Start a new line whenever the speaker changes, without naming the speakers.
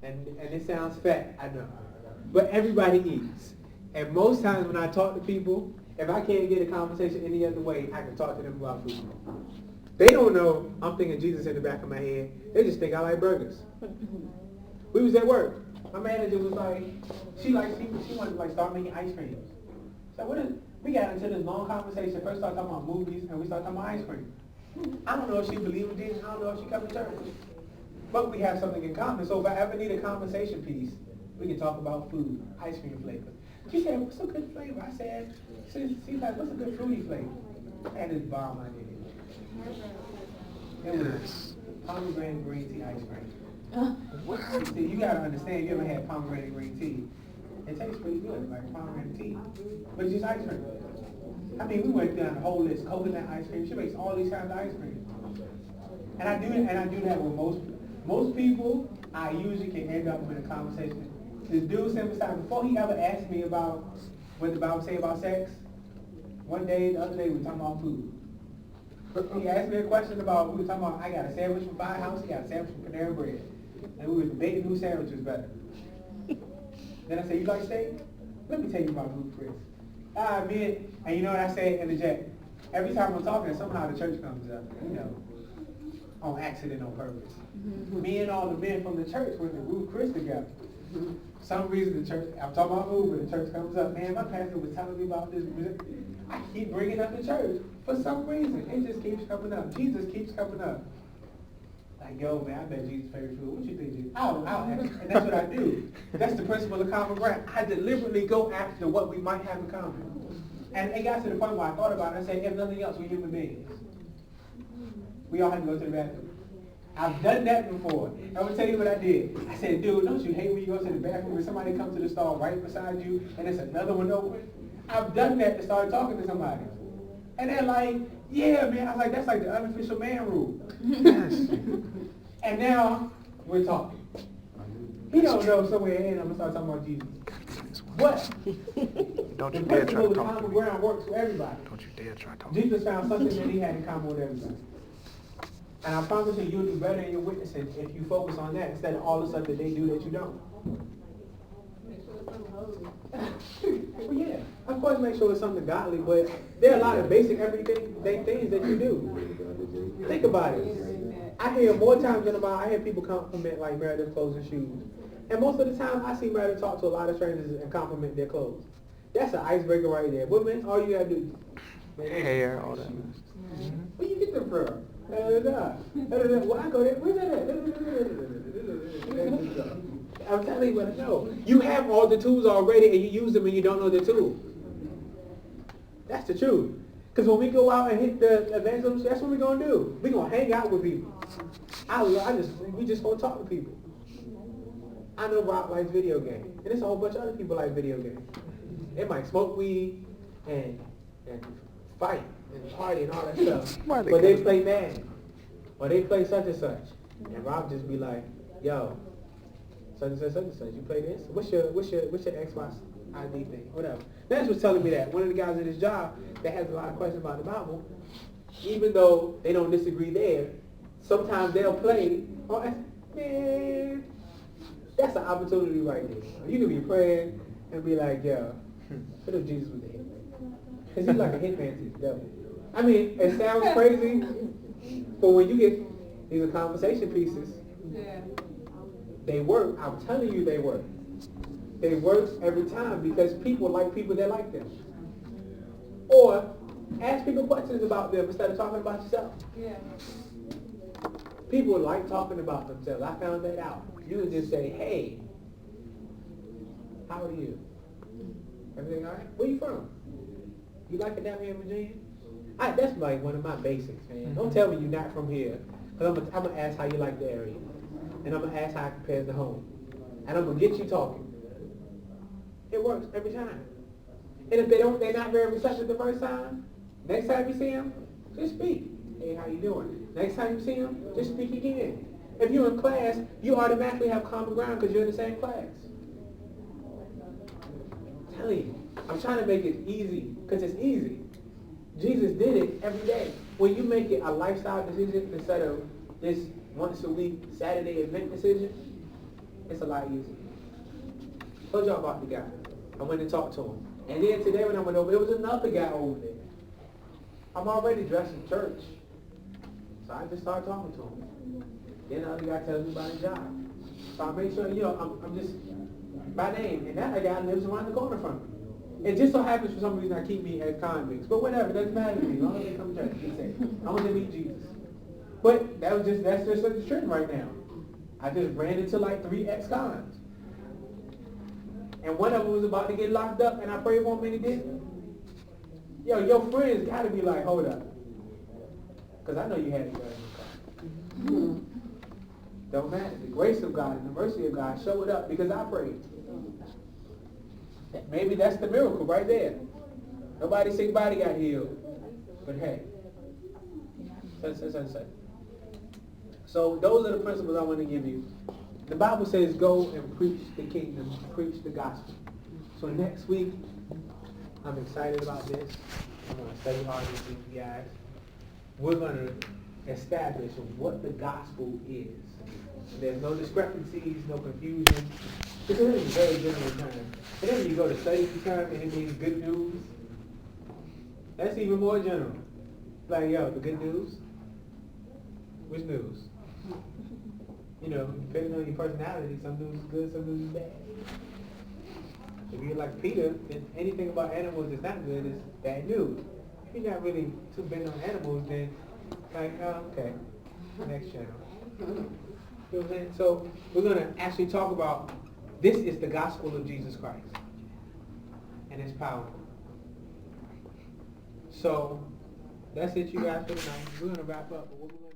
And it sounds fat, I know. But everybody eats. And most times when I talk to people, if I can't get a conversation any other way, I can talk to them about food. They don't know I'm thinking Jesus in the back of my head. They just think I like burgers. We was at work. My manager was like, she wanted to like start making ice cream. So we got into this long conversation. First started talking about movies, and we started talking about ice cream. I don't know if she believed in Jesus. I don't know if she come to church. But we have something in common. So if I ever need a conversation piece, we can talk about food, ice cream flavor. She said, what's a good flavor? I said, she's like, what's a good fruity flavor? I had this bomb I did. It was pomegranate green tea ice cream. See, you gotta understand, you ever had pomegranate green tea? It tastes pretty good, like pomegranate tea. But it's just ice cream. I mean, we went down the whole list. Coconut ice cream. She makes all these kinds of ice cream. And I do that with most people. I usually can end up with a conversation. This dude sitting beside me, before he ever asked me about what the Bible say about sex, the other day, we were talking about food. He asked me a question about, we were talking about, I got a sandwich from Firehouse, he got a sandwich from Panera Bread. And we were debating whose sandwich was better. Then I said, you like steak? Let me tell you about Ruth Chris. And you know what I say? Interject. Every time I'm talking, somehow the church comes up, on accident, on purpose. Me and all the men from the church went to Ruth Chris together. For some reason the church, I'm talking about food, but the church comes up, man, my pastor was telling me about this. I keep bringing up the church. For some reason, it just keeps coming up. Jesus keeps coming up. Like, yo, man, I bet Jesus' favorite food. What you think, Jesus? I'll ask. And that's what I do. That's the principle of common ground. I deliberately go after what we might have in common. And it got to the point where I thought about it. I said, if nothing else, we're human beings. We all have to go to the bathroom. I've done that before. I'm going to tell you what I did. I said, dude, don't you hate when you go to the bathroom and somebody comes to the stall right beside you and there's another one open? I've done that to start talking to somebody. And they're like, yeah, man. I was like, that's like the unofficial man rule. Yes. And now we're talking. He don't know somewhere in I'm going to start talking about Jesus. What?
Don't you dare try to talk to me.
The common ground works for everybody.
Don't you dare try to talk to me.
Jesus found something that he had in common with everybody. And I promise you, you'll do better in your witnessing if you focus on that instead of all the stuff that they do that you don't. Well, yeah, of course make sure it's something godly, but there are a lot of basic everyday things that you do. Think about it. I hear more times than about, I hear people compliment like Meredith's clothes and shoes. And most of the time I see Meredith talk to a lot of strangers and compliment their clothes. That's an icebreaker right there. Women, all you gotta do is
hair, all that.
Where you get them from? Well, I go there. Where's that at? I'm telling you what I know. You have all the tools already and you use them and you don't know the tool. That's the truth. Because when we go out and hit the evangelism, that's what we're going to do. We're going to hang out with people. We just going to talk to people. I know Rob likes video games. And there's a whole bunch of other people like video games. They might smoke weed and fight and party and all that stuff. But they play Madden. Or they play such and such. And Rob just be like, yo, such and such, such and such. You play this? What's your Xbox ID thing? Whatever. That's what's telling me that. One of the guys at his job that has a lot of questions about the Bible, even though they don't disagree there, sometimes they'll play. Oh, man, that's an opportunity right there. You can be praying and be like, yo, what if Jesus was there? Because he's like a hitman to the devil. I mean, it sounds crazy, but when you get these conversation pieces, they work. I'm telling you they work. They work every time because people like people that like them. Or ask people questions about them instead of talking about yourself. Yeah. People like talking about themselves. I found that out. You would just say, hey, how are you? Everything all right? Where you from? You like it down here in Virginia? That's like one of my basics, man. Don't tell me you're not from here. Because I'm going to ask how you like the area. And I'm going to ask how it compares to home. And I'm going to get you talking. It works every time. And if they're not very receptive the first time, next time you see them, just speak. Hey, how you doing? Next time you see them, just speak again. If you're in class, you automatically have common ground because you're in the same class. I'm telling you, I'm trying to make it easy because it's easy. Jesus did it every day. When you make it a lifestyle decision instead of this once a week Saturday event decision, It's a lot easier. Told y'all about the guy. I went and talked to him. And then today when I went over, there was another guy over there. I'm already dressed in church. So I just started talking to him. Then the other guy tells me about his job. So I make sure, I'm just by name. And that other guy lives around the corner from me. It just so happens for some reason I keep me as convicts. But whatever, it doesn't matter to me. As long as they come to church, be safe. I want to meet Jesus. But that's just like the trend right now. I just ran into like 3 ex-cons. And one of them was about to get locked up, and I prayed for him and he didn't. Yo, your friends got to be like, hold up. Because I know you had to go in your car. Don't matter. The grace of God and the mercy of God showed up because I prayed. Maybe that's the miracle right there. Nobody's sick body got healed. But hey. So those are the principles I want to give you. The Bible says go and preach the kingdom, preach the gospel. So next week, I'm excited about this. I'm going to study hard with you guys. We're going to establish what the gospel is. There's no discrepancies, no confusion. This is a very general term. And then you go to study the term and it means good news. That's even more general. Like, yo, the good news? Which news? Depending on your personality, some news is good, some news is bad. If you're like Peter, then anything about animals that's not good is bad news. If you're not really too bent on animals, then okay, next channel. You know what I'm saying? So we're going to actually talk about, this is the gospel of Jesus Christ. And it's powerful. So that's it, you guys, for tonight. We're going to wrap up. But what we're going to